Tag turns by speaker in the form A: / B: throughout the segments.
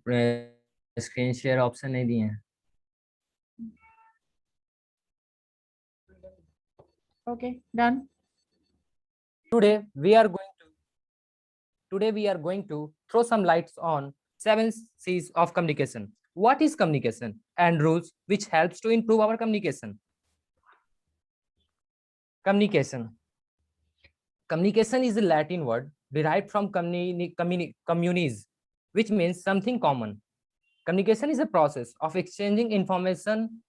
A: Screen share option नहीं दिए हैं।
B: Okay, done.
A: Today we are going to throw some lights on 7 C's of communication. What is communication and rules which helps to improve our communication? Communication. Communication is a Latin word derived from communis, which means something common. Communication is a process of exchanging information,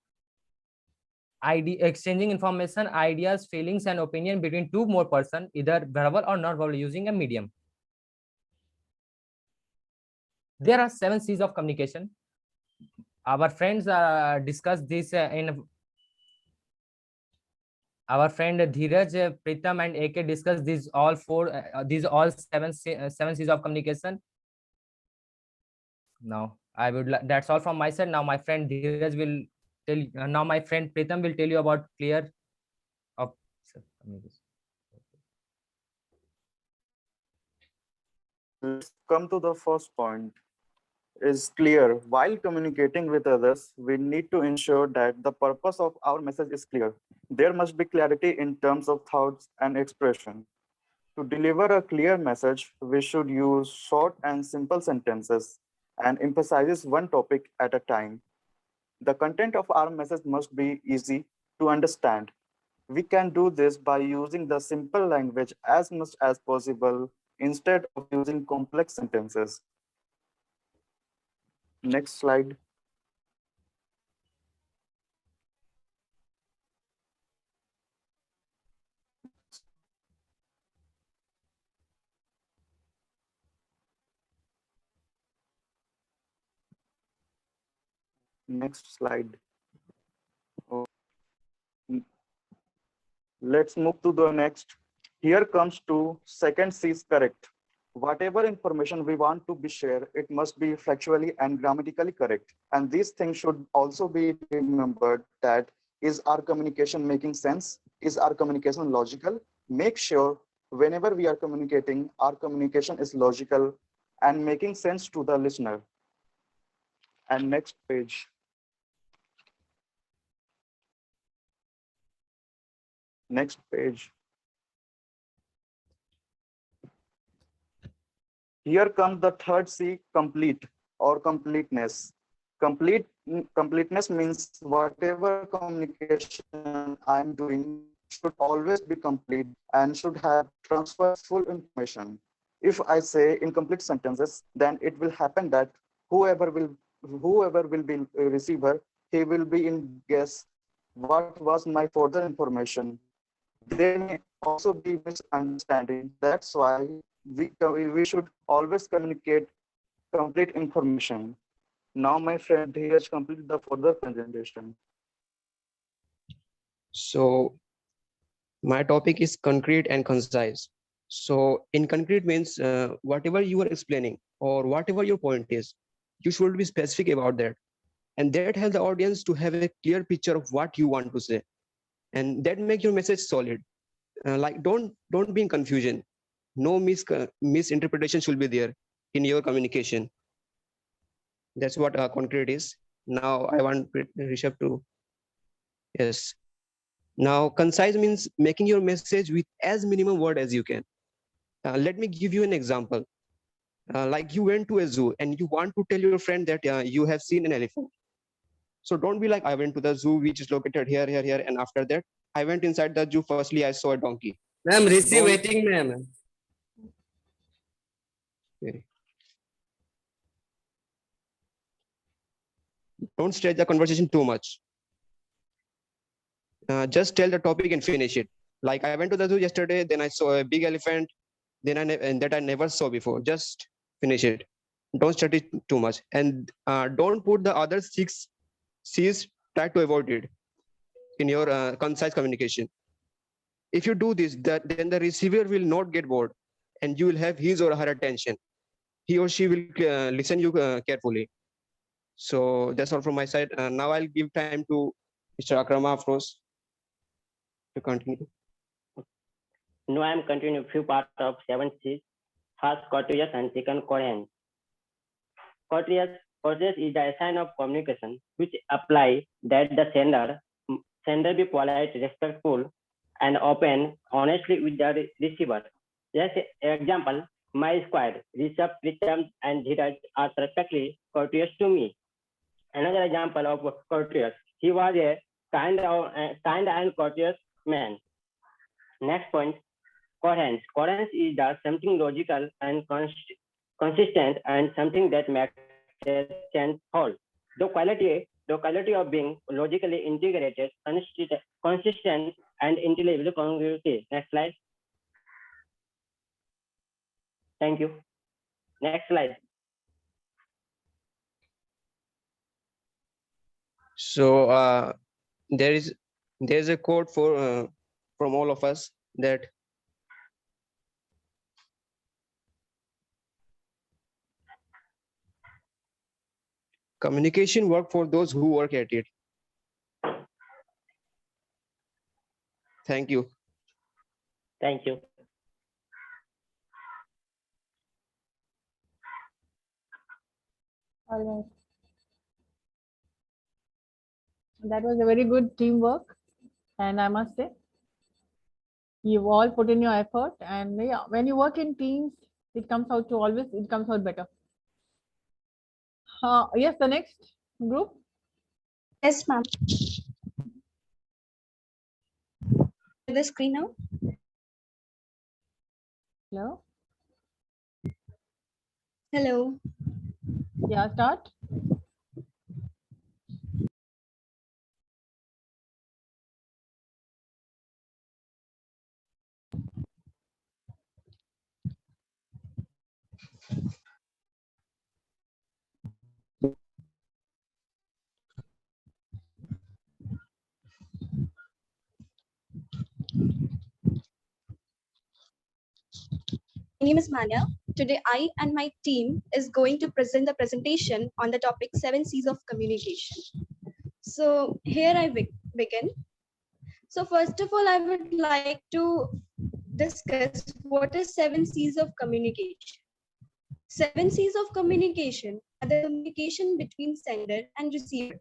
A: ideas, feelings, and opinion between two more persons, either verbal or non-verbal, using a medium. There are 7 C's of communication. Our friends discussed this our friend Dheeraj, Pritam, and AK discussed these all seven C's of communication. Now that's all from my side. Now my friend Dheeraj will tell. Now my friend Pritam will tell you about clear of communication.
C: Let's come to the first point. Is clear. While communicating with others, we need to ensure that the purpose of our message is clear. There must be clarity in terms of thoughts and expression. To deliver a clear message, we should use short and simple sentences and emphasize one topic at a time. The content of our message must be easy to understand. We can do this by using the simple language as much as possible instead of using complex sentences. Next slide. Next slide. Oh. Let's move to the next. Here comes to second C is correct. Whatever information we want to be shared, it must be factually and grammatically correct. And these things should also be remembered that is our communication making sense? Is our communication logical? Make sure whenever we are communicating, our communication is logical and making sense to the listener. And next page. Next page. Here comes the third C, complete or completeness. Completeness means whatever communication I'm doing should always be complete and should have transfer full information. If I say incomplete sentences, then it will happen that whoever will be a receiver, he will be in guess what was my further information. There may also be misunderstanding. That's why we should always communicate complete information. Now my friend Dheeraj complete the further presentation.
D: So my topic is concrete and concise. So in concrete means whatever you are explaining or whatever your point is, you should be specific about that. And that helps the audience to have a clear picture of what you want to say. And that make your message solid. Like don't be in confusion. No misinterpretation should be there in your communication. That's what concrete is. Now I want Rishabh to, yes. Now concise means making your message with as minimum word as you can. Let me give you an example. Like you went to a zoo and you want to tell your friend that you have seen an elephant. So don't be like, I went to the zoo which is located here, and after that I went inside the zoo. Firstly, I saw a donkey.
E: Ma'am, receive waiting, ma'am.
D: Okay. Don't stretch the conversation too much. Just tell the topic and finish it. Like I went to the zoo yesterday, then I saw a big elephant, and that I never saw before. Just finish it. Don't stretch it too much, and don't put the other 6 C's. Try to avoid it in your concise communication. If you do this, then the receiver will not get bored, and you will have his or her attention. He or she will listen you carefully. So that's all from my side. Now I'll give time to Mr. Akrama Afros to continue.
F: Now I am continuing a few parts of 7 C's. First, courteous and second, coherent. Courteous is the sign of communication which apply that the sender be polite, respectful, and open honestly with the receiver. Just example, my squad, Rishabh, Pritam, and Dheeraj are perfectly courteous to me. Another example of courteous, he was a kind and courteous man. Next point, coherence. Coherence is the something logical and consistent and something that makes sense whole. The quality of being logically integrated, consistent, and intelligibly congruent. Next slide. Thank you. Next slide.
D: So there's a quote for from all of us that communication work for those who work at it. Thank you.
F: Thank you.
B: All right. That was a very good teamwork, and I must say, you've all put in your effort, and yeah, when you work in teams, it comes out better. Yes, the next group.
G: Yes, ma'am. The screen now.
B: Hello.
G: Hello.
B: Yeah, start.
G: My name is Manya. Today, I and my team is going to present the presentation on the topic 7 C's of communication. So here I begin. So first of all, I would like to discuss what is 7 C's of communication. 7 C's of communication are the communication between sender and receiver.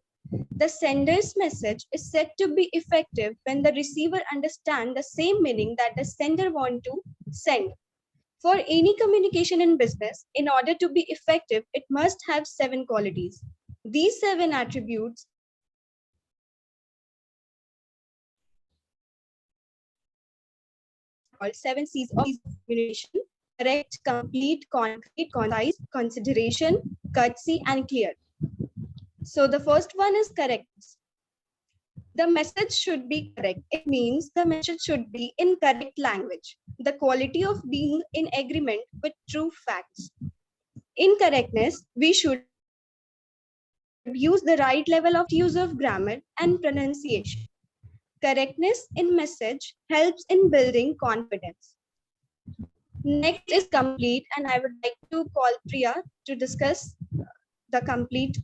G: The sender's message is said to be effective when the receiver understands the same meaning that the sender wants to send. For any communication in business, in order to be effective, it must have 7 qualities. These 7 attributes called 7 C's of communication: correct, complete, concrete, concise, consideration, courtesy, and clear. So the first one is correctness. The message should be correct. It means the message should be in correct language. The quality of being in agreement with true facts. In correctness, we should use the right level of use of grammar and pronunciation. Correctness in message helps in building confidence. Next is complete, and I would like to call Priya to discuss the complete.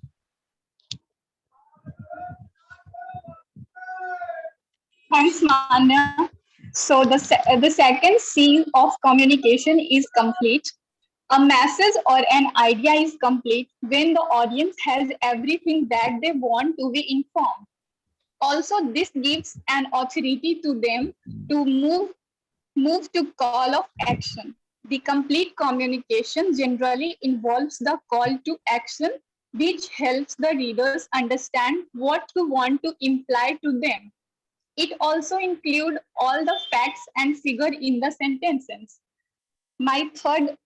H: Thanks, Manya. So the second C of communication is complete. A message or an idea is complete when the audience has everything that they want to be informed. Also, this gives an authority to them to move to call of action. The complete communication generally involves the call to action, which helps the readers understand what to want to imply to them. It also includes all the facts and figures in the sentences. My third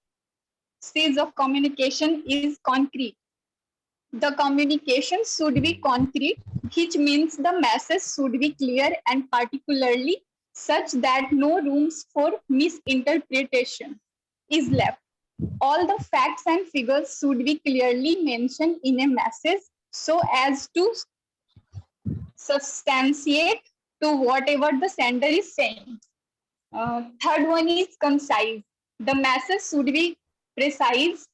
H: stage of communication is concrete. The communication should be concrete, which means the message should be clear and particularly such that no rooms for misinterpretation is left. All the facts and figures should be clearly mentioned in a message so as to substantiate to whatever the sender is saying. Third one is concise. The message should be precise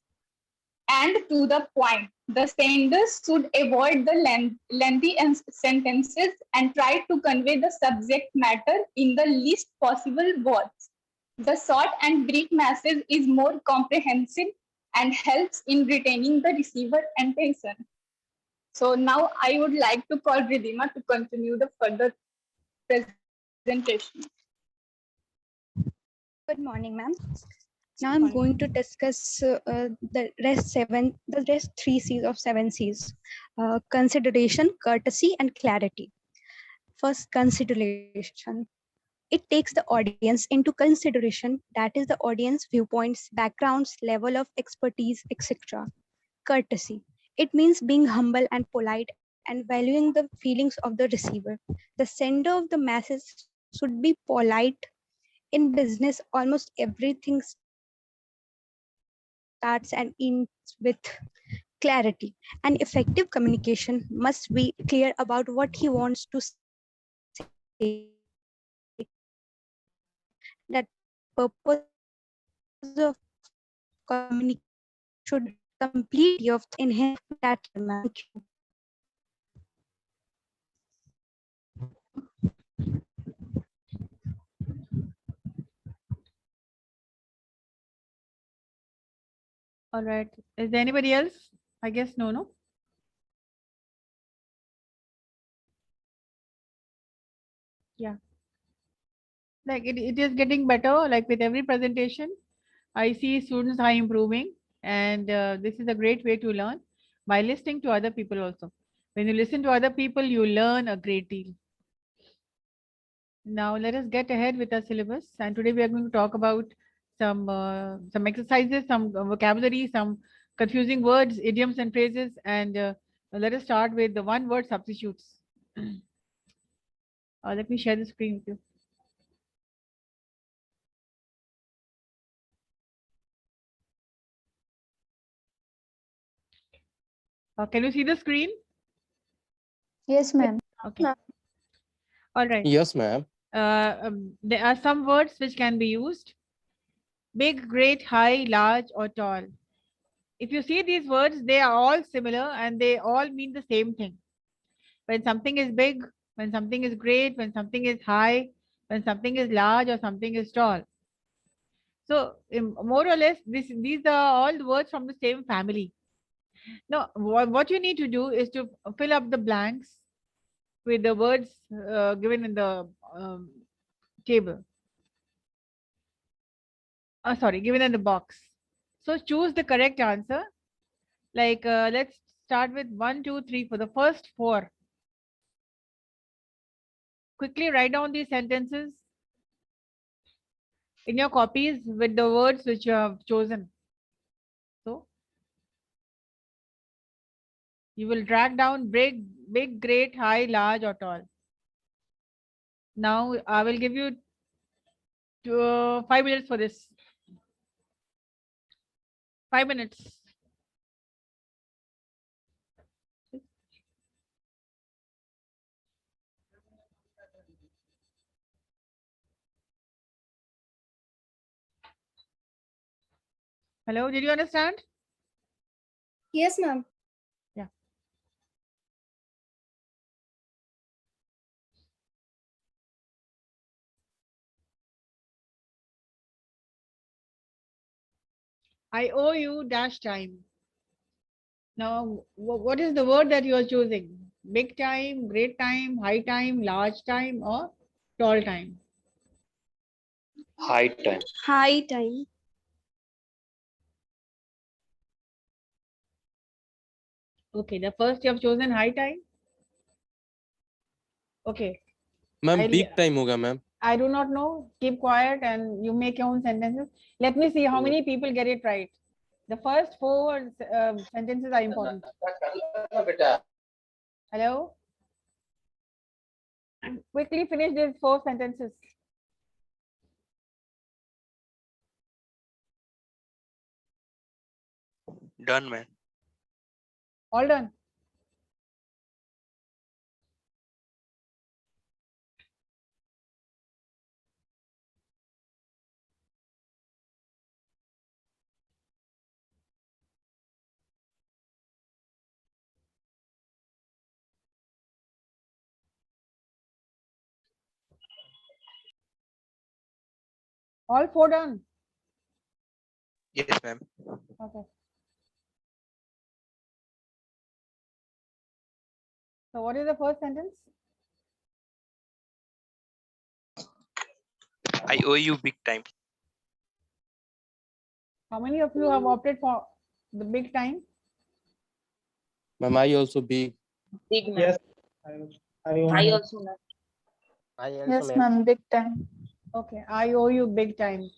H: and to the point. The senders should avoid the lengthy sentences and try to convey the subject matter in the least possible words. The short and brief message is more comprehensive and helps in retaining the receiver attention. So now I would like to call Ridhima to continue the further presentation.
G: Good morning, ma'am. Now I'm going to discuss the rest 3 C's of 7 C's: consideration, courtesy, and clarity. First, consideration. It takes the audience into consideration, that is, the audience viewpoints, backgrounds, level of expertise, etc. Courtesy. It means being humble and polite and valuing the feelings of the receiver. The sender of the message should be polite. In business, almost everything starts and ends with clarity. An effective communication must be clear about what he wants to say. That purpose of communication should complete your thoughts in him. That that's all, ma'am. Thank you.
B: All right. Is there anybody else? I guess no. Yeah. Like it is getting better. Like with every presentation, I see students are improving, and this is a great way to learn by listening to other people also. When you listen to other people, you learn a great deal. Now let us get ahead with our syllabus, and today we are going to talk about some exercises, some vocabulary, some confusing words, idioms, and phrases. And let us start with the one-word substitutes. Let me share the screen with you. Can you see the screen?
I: Yes, ma'am.
B: Okay. All right.
E: Yes, ma'am.
B: There are some words which can be used: big, great, high, large, or tall. If you see these words, they are all similar and they all mean the same thing. When something is big, when something is great, when something is high, when something is large, or something is tall. So more or less, these are all the words from the same family. Now, what you need to do is to fill up the blanks with the words given in the table. Given in the box. So choose the correct answer. Like let's start with 1, 2, 3 for the first 4. Quickly write down these sentences in your copies with the words which you have chosen. So you will drag down big, great, high, large, or tall. Now I will give you 5 minutes for this. 5 minutes. Hello, did you understand?
I: Yes, ma'am.
B: Yeah. I owe you dash time. Now, what is the word that you are choosing? Big time, great time, high time, large time, or tall time?
E: High time.
G: High time.
B: Okay, the first you have chosen high time. Okay.
E: Ma'am, big time hoga, ma'am.
B: I do not know. Keep quiet and you make your own sentences. Let me see how many people get it right. The first 4 sentences are important. Hello? Quickly finish these 4 sentences.
E: Done, ma'am.
B: All done. All 4 done.
E: Yes, ma'am.
B: Okay. So what is the first sentence?
E: I owe you big time.
B: How many of you have opted for the big time?
E: Ma'am, I also big.
J: Big ma'am.
K: Yes.
J: I also ma'am.
I: Yes, ma'am. Big time.
B: Okay, I owe you big time.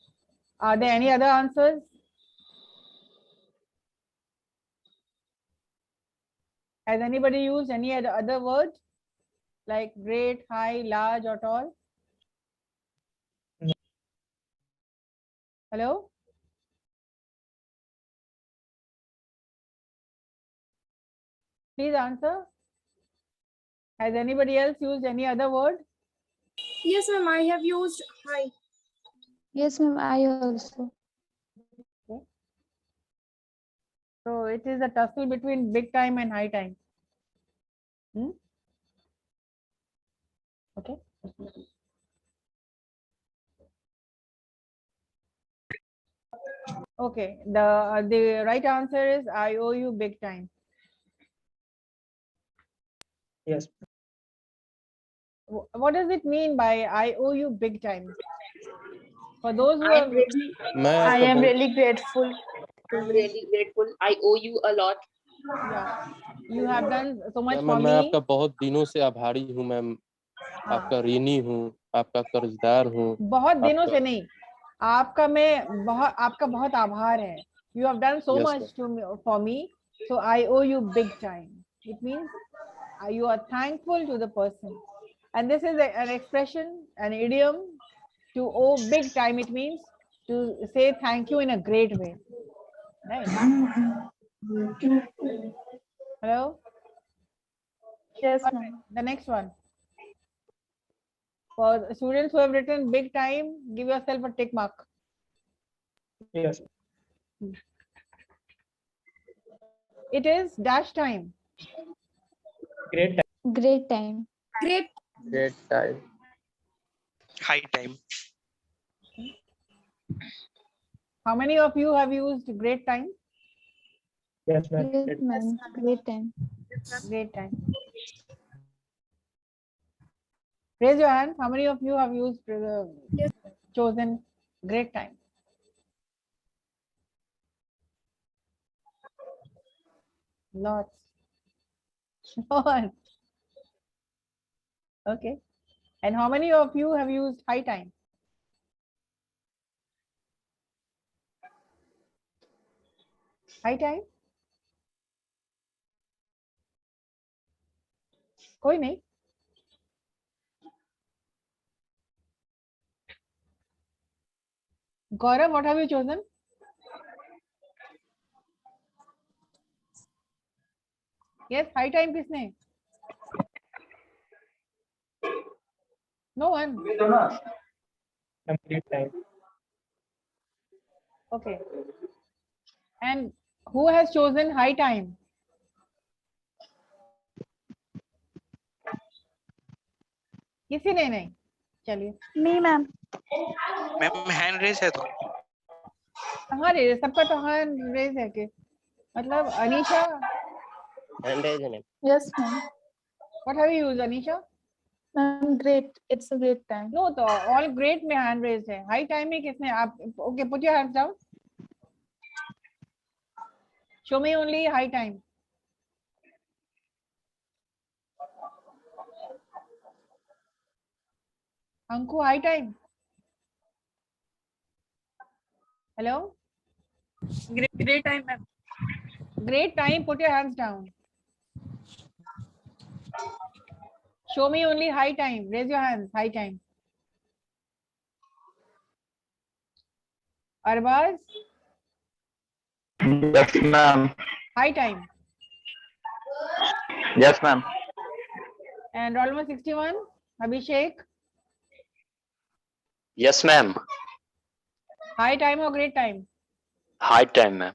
B: Are there any other answers? Has anybody used any other word like great, high, large, or tall?
K: No.
B: Hello? Please answer. Has anybody else used any other word?
I: Yes, ma'am. I have used high. Yes, ma'am. I also.
B: So it is a tussle between big time and high time. Okay. Okay. The right answer is I owe you big time.
K: Yes.
B: What does it mean by I owe you big time? For those who
J: I am
B: have,
J: really,
I: I am really grateful.
J: really grateful. I owe you a lot.
B: yeah, you have done so much for
E: ma'am मैं
B: me.
E: आपका बहुत दिनों से आभारी हूँ ma'am, आपका ऋणी हूँ, आपका कर्जदार हूँ.
B: बहुत दिनों से नहीं, आपका बहुत आभार है. You have done so
E: Yes,
B: much for me, so I owe you big time. It means you are thankful to the person, and this is an expression, an idiom. To owe big time, it means to say thank you in a great way. Right? Hello?
I: Yes,
B: Perfect.
I: ma'am.
B: The next one. For students who have written big time, give yourself a tick mark.
K: Yes.
B: It is dash time.
K: Great time.
I: Great time.
D: Great time.
E: high time.
B: How many of you have used great time?
K: Yes, ma'am.
I: Yes, ma'am. Great time.
B: Great time. Raise your hand. How many of you have used chosen great time? Lots. Lots. Okay. And how many of you have used high time? High time? कोई नहीं. Gaurav, what have you chosen? Yes, high time किसने? No one.
K: Complete time.
B: Okay. And who has chosen high time? किसी ने नहीं. चलिए.
I: Me, ma'am.
E: Ma'am hand raise है तो.
B: कहाँ रेज? सबका तो हैंड रेज है कि मतलब Anisha.
I: Yes, ma'am.
B: What have you used, Anisha?
I: Ma'am, great. It's a great time.
B: No, तो all great में hand raised है. High time में किसने? आप okay? Put your hands down. Show me only high time. Anku, high time. Hello.
J: Great time ma'am.
B: Great time. Put your hands down. Show me only high time. Raise your hands. High time. Arbaz.
C: Yes, ma'am.
B: High time.
C: Yes, ma'am.
B: And roll number 61. Abhishek.
L: Yes, ma'am.
B: High time or great time?
L: High time, ma'am.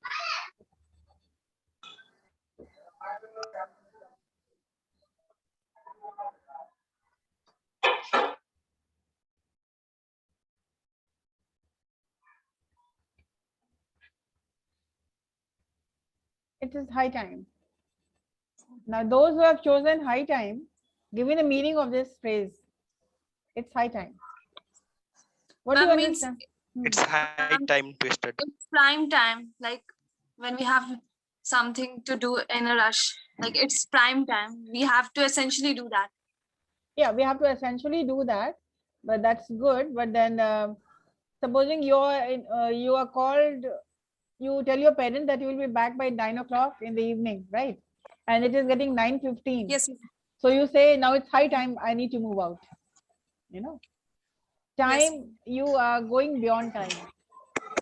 B: It is high time. Now, those who have chosen high time, give me the meaning of this phrase. It's high time. What do you
M: Means
B: understand?
N: It's high time to study.
M: it's prime time, like when we have something to do in a rush. Like it's prime time. We have to essentially do that.
B: Yeah, we have to essentially do that, but that's good. But then, supposing you are called, you tell your parents that you will be back by 9 o'clock in the evening, right? And it is getting 9:15.
M: Yes.
B: So you say, now it's high time, I need to move out. You know, time, you are going beyond time.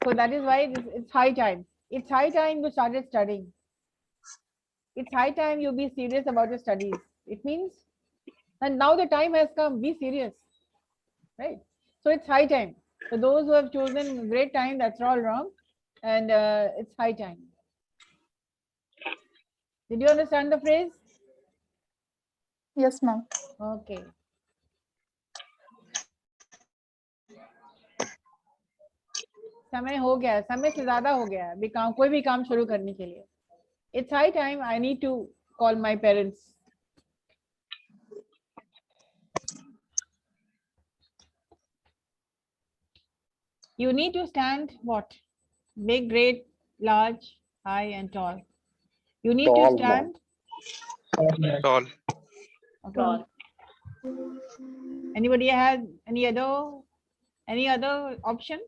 B: So that is why it's high time. It's high time you started studying. It's high time you be serious about your studies. It means, and now the time has come, be serious, right? So it's high time. For those who have chosen great time, that's all wrong. And it's high time. Did you understand the phrase?
I: Yes, ma'am.
B: Okay. समय हो गया, समय से ज्यादा हो गया है काम, कोई भी काम शुरू करने के लिए. It's high time I need to call my parents. You need to stand what? Big, great, large, high, and tall. You need to stand
N: Tall.
B: Okay.
J: Tall.
B: Anybody has any other option?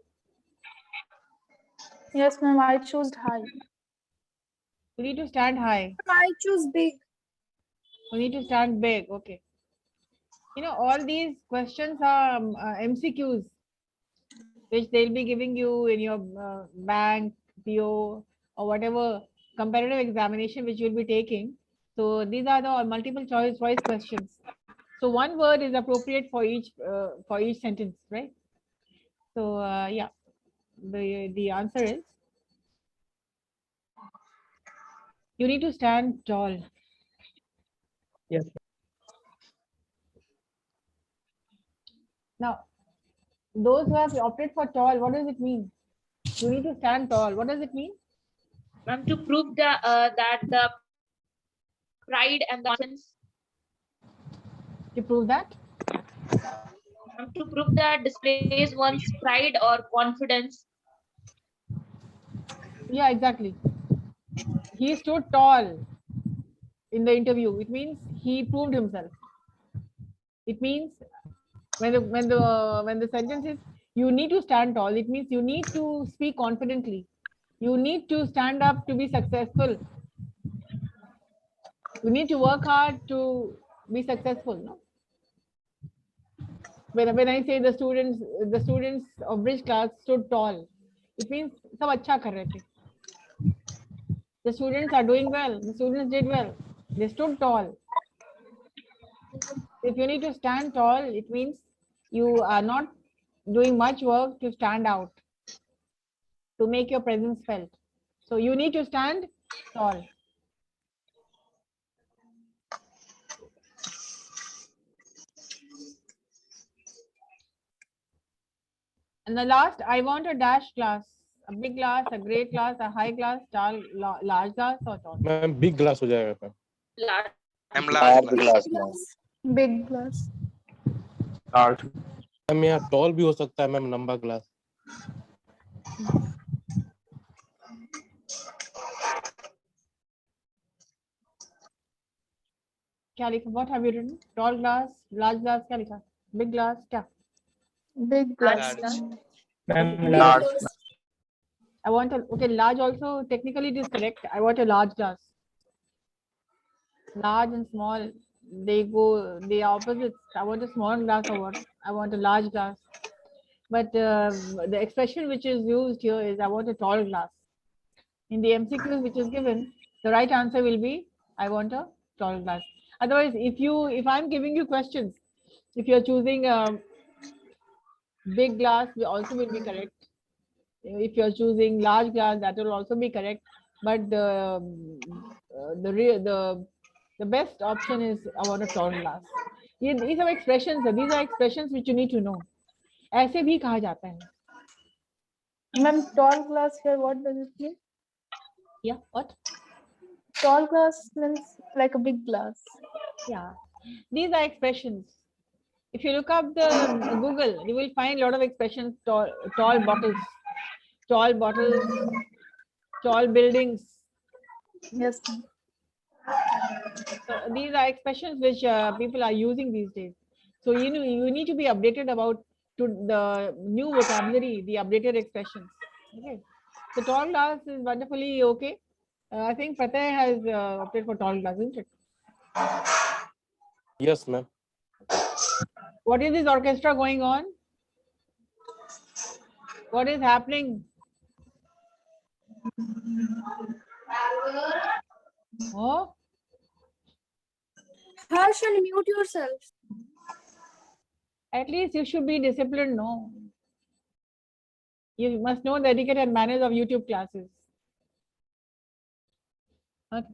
I: Yes, ma'am. I choose high.
B: You need to stand high.
I: I choose big.
B: You need to stand big. Okay. You know, all these questions are MCQs, which they'll be giving you in your bank, PO, or whatever competitive examination which you'll be taking. So these are the multiple choice questions. So one word is appropriate for each sentence, right? So yeah, the answer is you need to stand tall.
K: Yes.
B: Now, those who have opted for tall, what does it mean? You need to stand tall. What does it mean?
J: Ma'am, to prove that the pride and the confidence.
B: To prove that?
J: To prove that displays one's pride or confidence.
B: Yeah, exactly. He stood tall in the interview. It means he proved himself. It means when the sentence is you need to stand tall, it means you need to speak confidently. You need to stand up to be successful. You need to work hard to be successful. No? When I say the students of bridge class stood tall, it means सब अच्छा कर रहे थे. The students are doing well. The students did well. They stood tall. If you need to stand tall, it means you are not doing much work to stand out, to make your presence felt. So you need to stand tall. And the last, I want a dash class, a big class, a great class, a high class, tall, large class, or tall.
E: Ma'am big glass हो जाएगा ma'am.
N: I'm large class.
I: Big glass.
L: Large.
E: Ma'am यहाँ toll भी हो सकता है ma'am, लंबा glass.
B: क्या लिखा? What have you written? Tall glass, large glass, क्या लिखा? Big glass, क्या?
I: Big glass.
K: Ma'am,
L: Large.
B: I want a, okay, large also technically it is correct. I want a large glass. Large and small, they are opposites. I want a small glass or what? I want a large glass. But the expression which is used here is I want a tall glass. In the MCQs which is given, the right answer will be I want a tall glass. Otherwise, if I'm giving you questions, if you're choosing a big glass, also will be correct. If you're choosing large glass, that will also be correct. But the best option is I want a tall glass. These are expressions. These are expressions which you need to know. ऐसे भी कहा जाता है.
I: Ma'am, tall glass here, what does it mean?
B: Yeah, what?
I: Tall glass means like a big glass.
B: Yeah, these are expressions. If you look up the Google, you will find a lot of expressions. Tall bottles, tall bottles, tall buildings.
I: Yes.
B: So these are expressions which people are using these days. So you know, you need to be updated about to the new vocabulary, the updated expressions. Okay. So tall glass is wonderfully okay. I think Fateh has opted for tall glass, isn't it?
E: Yes, ma'am.
B: What is this orchestra going on? What is happening? Oh,
I: Harsh, and mute yourself.
B: at least you should be disciplined, no? You must know the etiquette and manners of YouTube classes. Okay.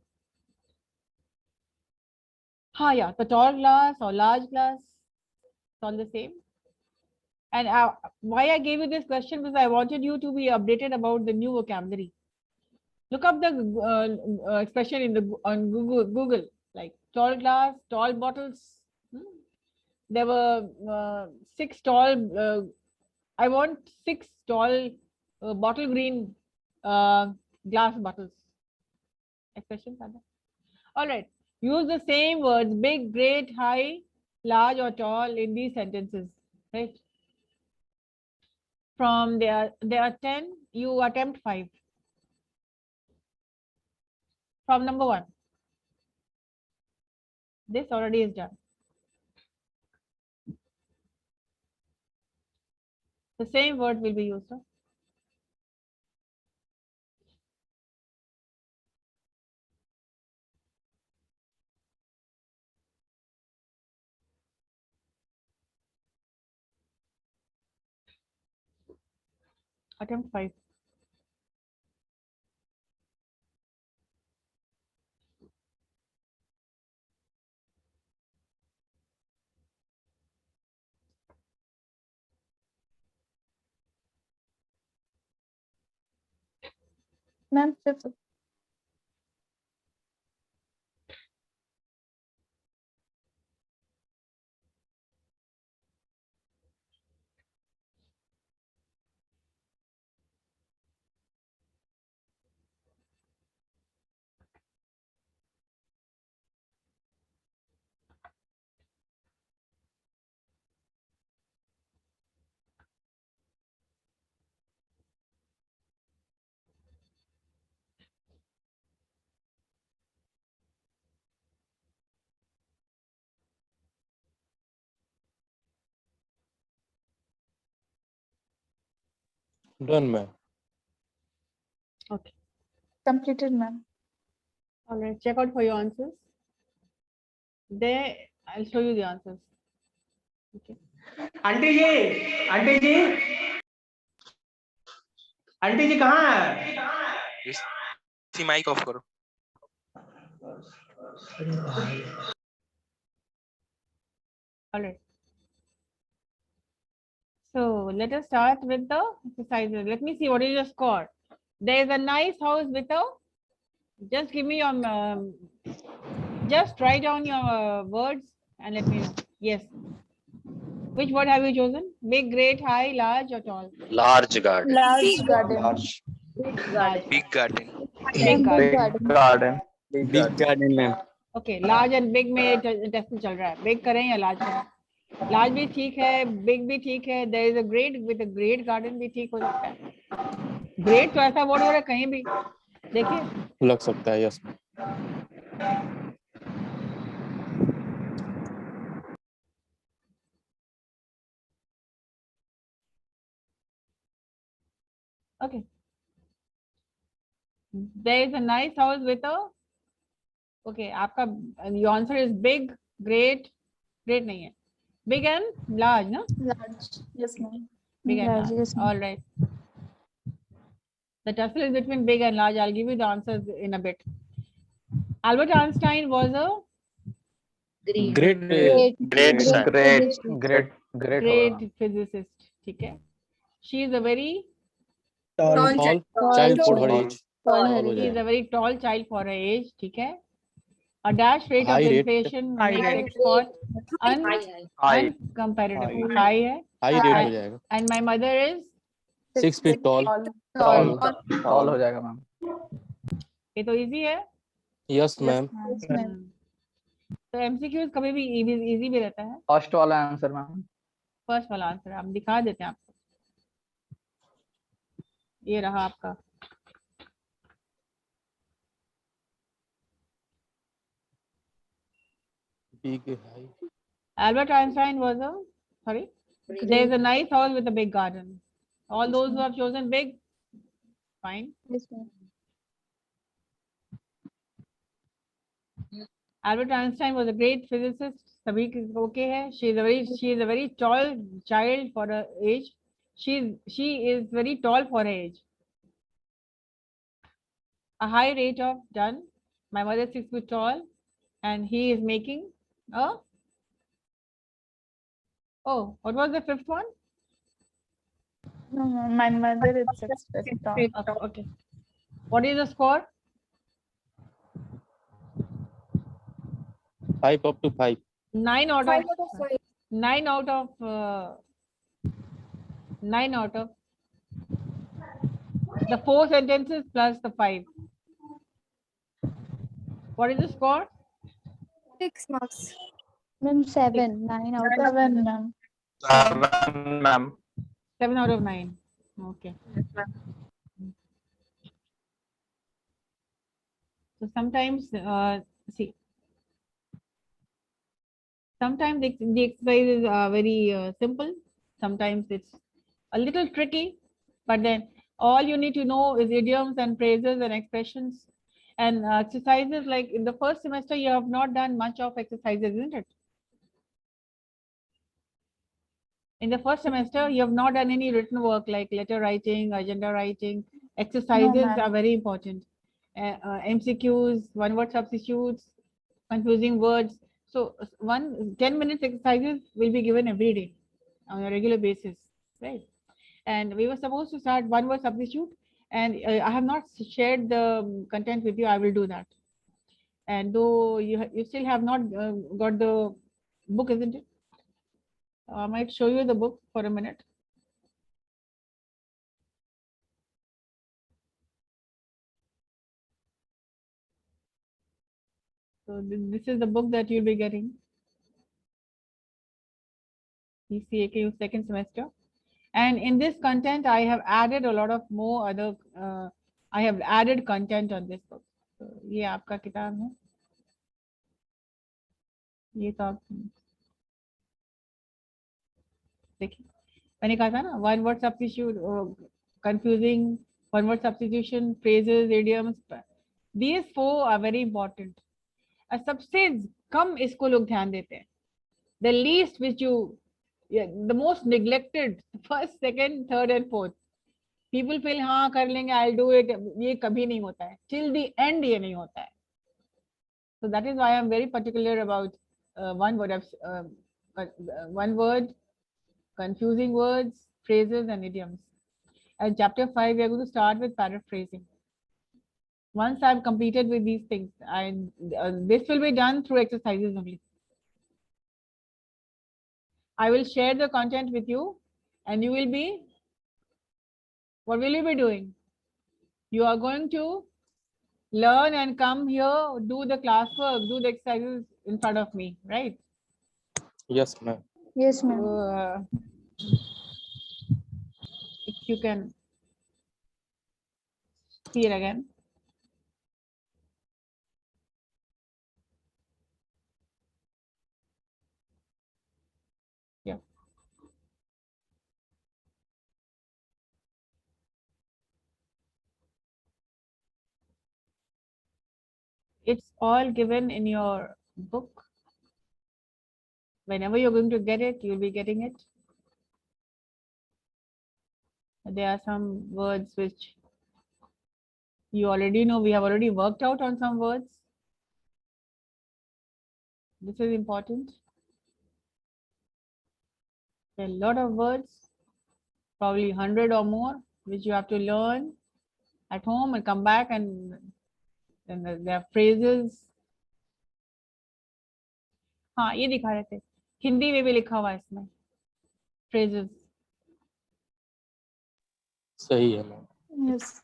B: Yeah, the tall glass or large glass, it's all the same. And why I gave you this question because I wanted you to be updated about the new vocabulary. Look up the expression in the on Google, like tall glass, tall bottles. There were 6 tall. I want 6 tall bottle green glass bottles. Expressions are there. All right. Use the same words: big, great, high, large, or tall in these sentences. Right. From there are 10. You attempt 5. From number 1. This already is done. The same word will be used. Huh? Attempt 5.
I: Ma'am, 5th.
E: Done, ma'am.
B: Okay.
I: Completed, ma'am.
B: All right. Check out for your answers. There, I'll show you the answers. Okay.
K: Aunty ji aunty ji कहाँ है?
N: सी mic off करो.
B: All right. So let us start with the exercises. Let me see what is your score. There is a nice house with a. Just give me your. Just write down your words and let me know. Yes. Which word have you chosen? Big, great, high, large, or tall?
N: Large garden.
I: Large garden.
C: Large.
B: Large.
N: Big garden.
B: Big garden.
C: Big garden, ma'am.
B: Okay, large and big में test चल रहा है. Big करें या large करें? Large भी ठीक है, big भी ठीक है. There is a great with a great garden भी ठीक हो सकता है. Great तो ऐसा word हो रहा है कहीं भी. देखिए.
E: लग सकता है. Yes.
B: Okay. There is a nice house with a. Okay, आपका your answer is big, great, great नहीं है. Big and large, no?
I: Large. Yes, ma'am.
B: Big and large.
I: Yes, ma'am.
B: All right. The tussle is between big and large. I'll give you the answers in a bit. Albert Einstein was a
E: Great.
B: great physicist. ठीक है. She is a very
E: Tall child for her age.
B: He is a very tall child for her age. ठीक है. A dash rate of
E: High rate.
B: inflation makes it spot uncomparative. High है.
E: High rate हो जाएगा.
B: And my mother is
E: 6 feet tall.
L: Tall हो जाएगा ma'am.
B: ये तो easy है.
E: Yes, ma'am.
B: तो MCQs कभी भी easy भी रहता है.
L: फर्स्ट वाला आंसर मैम.
B: फर्स्ट वाला आंसर हम दिखा देते हैं आपको. ये रहा आपका.
E: Big high.
B: Albert Einstein was a sorry. There is a nice house with a big garden. All those who have chosen big, fine.
I: Yes, ma'am.
B: Albert Einstein was a great physicist. सभी okay है. She is a very tall child for her age. She is very tall for her age. A high rate of done. My mother is 6 feet tall, and he is making a. Oh, what was the fifth one?
I: No, my mother is 6 feet tall.
B: Okay. What is the score?
E: 5 up to 5.
B: 9 out of
I: 5 out of 5.
B: 9 out of 9 out of the 4 sentences plus the 5. What is the score?
I: 6 marks. Ma'am, 7. 9 out of 7, ma'am.
L: 7 ma'am.
B: 7 out of 9. Okay. So sometimes see. Sometimes the exercise is very simple. Sometimes it's a little tricky, but then all you need to know is idioms and phrases and expressions and exercises. Like in the first semester, you have not done much of exercises, isn't it? In the first semester, you have not done any written work like letter writing, agenda writing. Exercises are very important. MCQs, one-word substitutes, confusing words. So 10 minutes exercises will be given every day on a regular basis, right? And we were supposed to start one-word substitute, and I have not shared the content with you. I will do that. And though you still have not got the book, isn't it? I might show you the book for a minute. So this is the book that you'll be getting. ECAKU second semester. And in this content, I have added a lot of more other, I have added content on this book. So ये आपका किताब है. ये तो आप देखिए. मैंने कहा था ना, one word substitute, confusing, one word substitution, phrases, idioms. These 4 are very important. सबसे कम इसको लोग ध्यान देते हैं. The least which you, the most neglected, first, second, third and fourth. People feel हाँ कर लेंगे, I'll do it. ये कभी नहीं होता है. Till the end ये नहीं होता है. So that is why I'm very particular about one word, confusing words, phrases and idioms. And chapter 5, we are going to start with paraphrasing. Once I've completed with these things, and this will be done through exercises only. I will share the content with you, and you will be, what will you be doing? You are going to learn and come here, do the classwork, do the exercises in front of me, right?
E: Yes, ma'am.
I: Yes, ma'am.
B: If you can see it again. Yeah. It's all given in your book. Whenever you're going to get it, you'll be getting it. There are some words which you already know. We have already worked out on some words. This is important. There are a lot of words, probably 100 or more, which you have to learn at home and come back and their phrases. हाँ ये दिखा रहे थे, हिंदी में भी लिखा हुआ है इसमें phrases.
E: सही है मैम.
I: Yes.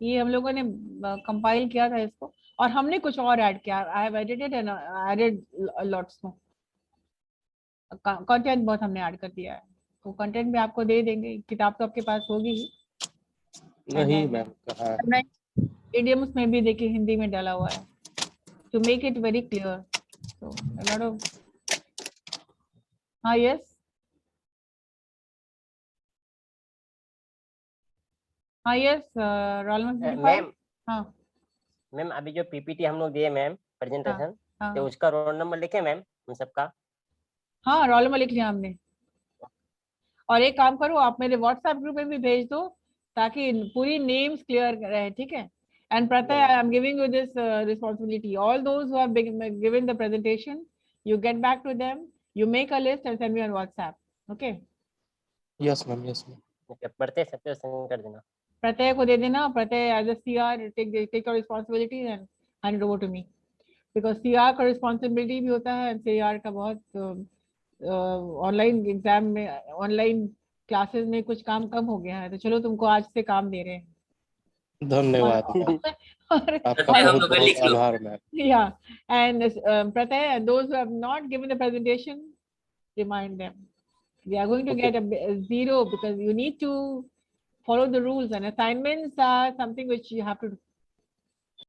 B: ये हम लोगों ने कंपाइल किया था इसको, और हमने कुछ और ऐड किया. I have edited and added lots more content. बहुत हमने ऐड कर दिया है, तो कंटेंट भी आपको दे देंगे. किताब तो आपके पास होगी ही.
E: नहीं मैम, कहाँ?
B: इडियम्स में भी देखिए हिंदी में डाला हुआ है, to make it very clear. So a lot of yes. Yes, roll number 55. हाँ
O: मैम अभी जो पीपीटी हम लोग दिए मैम प्रेजेंटेशन, तो उसका रोल नंबर लिखे मैम उन सबका?
B: हाँ रोल नंबर लिख लिया हमने. और एक काम करो, आप मेरे व्हाट्सएप ग्रुप में भी भेज दो ताकि पूरी नेम्स क्लियर रहे. ठीक है. And Pratay, I am giving you this responsibility. All those who have given the presentation, you get back to them, you make a list and send me on WhatsApp. Okay?
E: Yes, ma'am. Yes, ma'am.
O: Okay. Pratay सबको send कर देना.
B: Pratay को दे देना. Pratay as a CR take your responsibility and hand it over to me. Because CR का responsibility भी होता है, and CR का बहुत ऑनलाइन एग्जाम में, ऑनलाइन क्लासेस में कुछ काम कम हो गया है, तो चलो तुमको आज से काम दे रहे हैं.
E: धन्यवाद. आपका बहुत बहुत आभार ma'am.
B: Yeah, and Pratay, and those who have not given the presentation, remind them. We are going to get a 0 because you need to follow the rules, and assignments are something which you have to